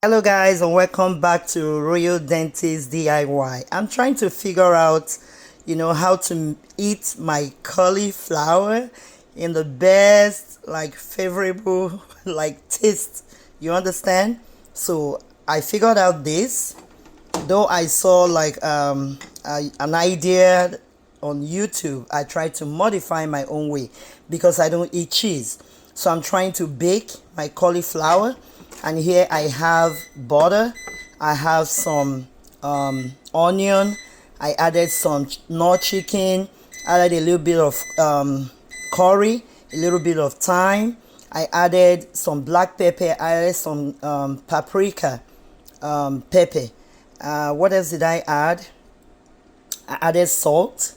Hello guys, and welcome back to Royal Dentist DIY. I'm trying to figure out, how to eat my cauliflower in the best, favorable, taste. You understand? So I figured out this, though I saw an idea on YouTube. I tried to modify my own way because I don't eat cheese. So I'm trying to bake my cauliflower, and here I have butter. I have some onion. I added some nut chicken. Added a little bit of curry, a little bit of thyme. I added some black pepper. I added some paprika pepper. What else did I add? I added salt,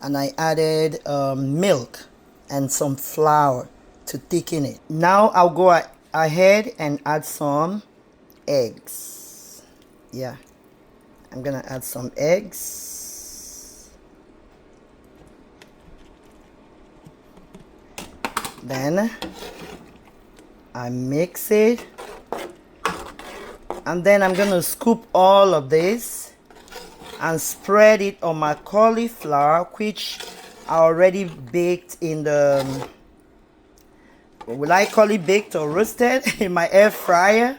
and I added milk and some flour to thicken it. Now I'll go ahead and add some eggs. Yeah, I'm gonna add some eggs. Then I mix it, and then I'm gonna scoop all of this and spread it on my cauliflower, which I already baked in the, will I call it baked or roasted, in my air fryer.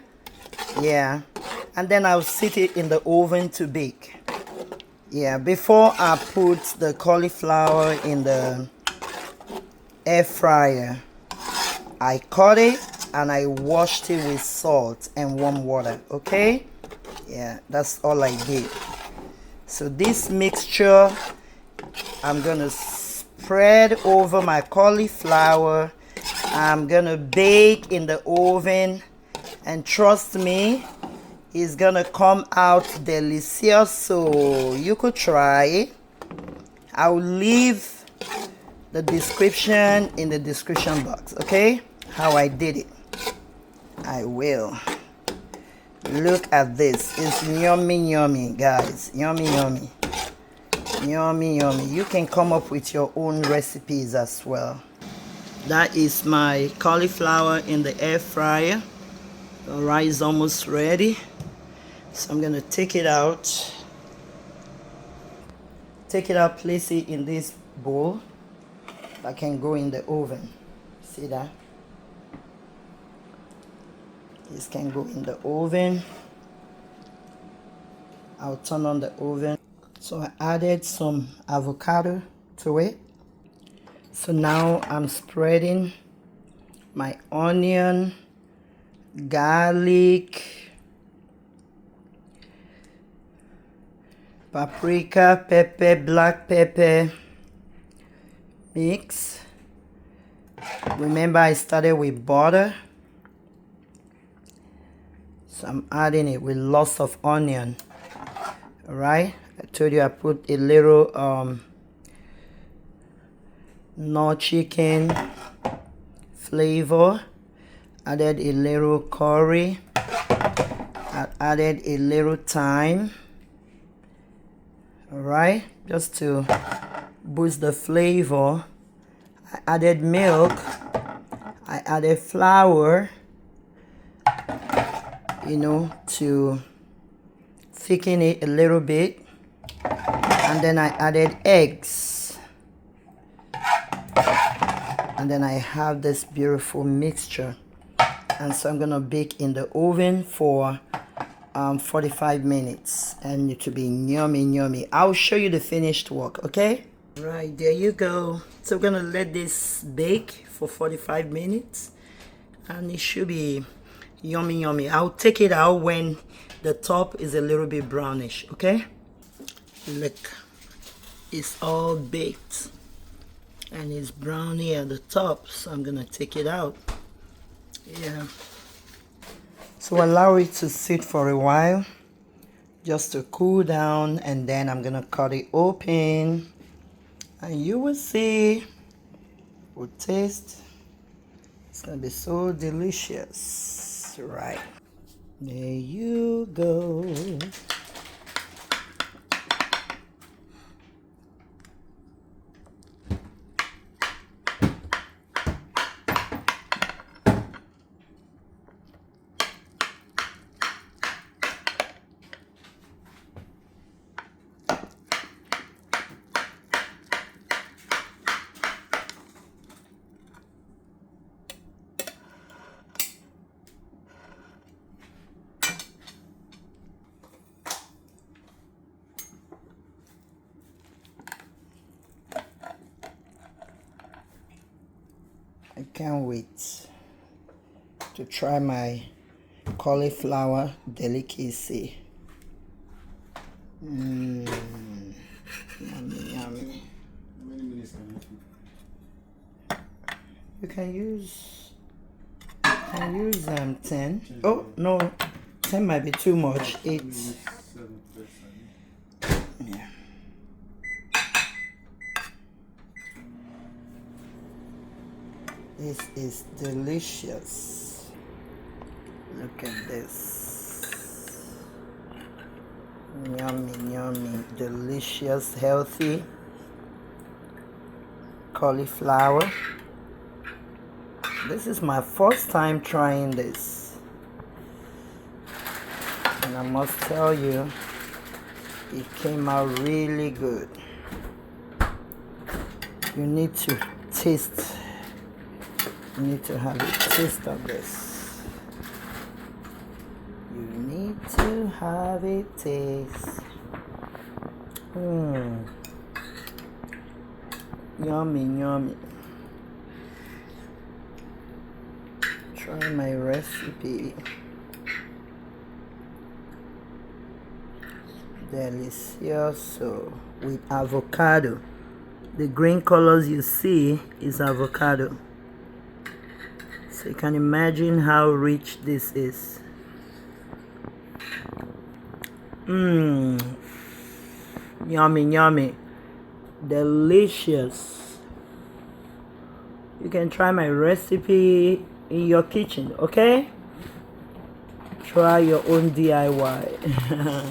Yeah, and then I'll sit it in the oven to bake. Yeah, before I put the cauliflower in the air fryer, I cut it and I washed it with salt and warm water. Okay, yeah, that's all I did. So this mixture I'm gonna spread over my cauliflower. I'm gonna bake in the oven, and trust me, it's gonna come out delicious. So you could try it. I'll leave the description in the description box, okay, how I did it. I will. Look at this. It's yummy, guys. Yummy. You can come up with your own recipes as well. That is my cauliflower in the air fryer. The rice is almost ready. So I'm gonna take it out. Place it in this bowl that can go in the oven. See that? This can go in the oven. I'll turn on the oven. So I added some avocado to it. So now I'm spreading my onion, garlic, paprika, pepper, black pepper mix. Remember, I started with butter. So I'm adding it with lots of onion. All right, I told you I put a little nut chicken flavor, added a little curry, I added a little thyme. All right, just to boost the flavor. I added milk, I added flour, to thicken it a little bit, and then I added eggs, and then I have this beautiful mixture. And so I'm gonna bake in the oven for 45 minutes, and it will be yummy. I'll show you the finished work, okay? Right, there you go. So we're gonna let this bake for 45 minutes, and it should be yummy. I'll take it out when the top is a little bit brownish, okay? Look, it's all baked and it's browny at the top, so I'm gonna take it out. Yeah, so allow it to sit for a while just to cool down, and then I'm gonna cut it open, and you will see, will taste. It's gonna be so delicious. Right, there you go. I can't wait to try my cauliflower delicacy. Yummy, yummy. How many minutes can you cook? You can use 10. Oh no, 10 might be too much. 8. Yeah. This is delicious. Look at this. Yummy, yummy, delicious, healthy cauliflower. This is my first time trying this, and I must tell you, it came out really good. You need to taste. You need to have a taste of this. You need to have a taste. Yummy, yummy. Try my recipe. Delicioso with avocado. The green colors you see is avocado. So you can imagine how rich this is. Yummy, yummy. Delicious. You can try my recipe in your kitchen, okay? Try your own DIY.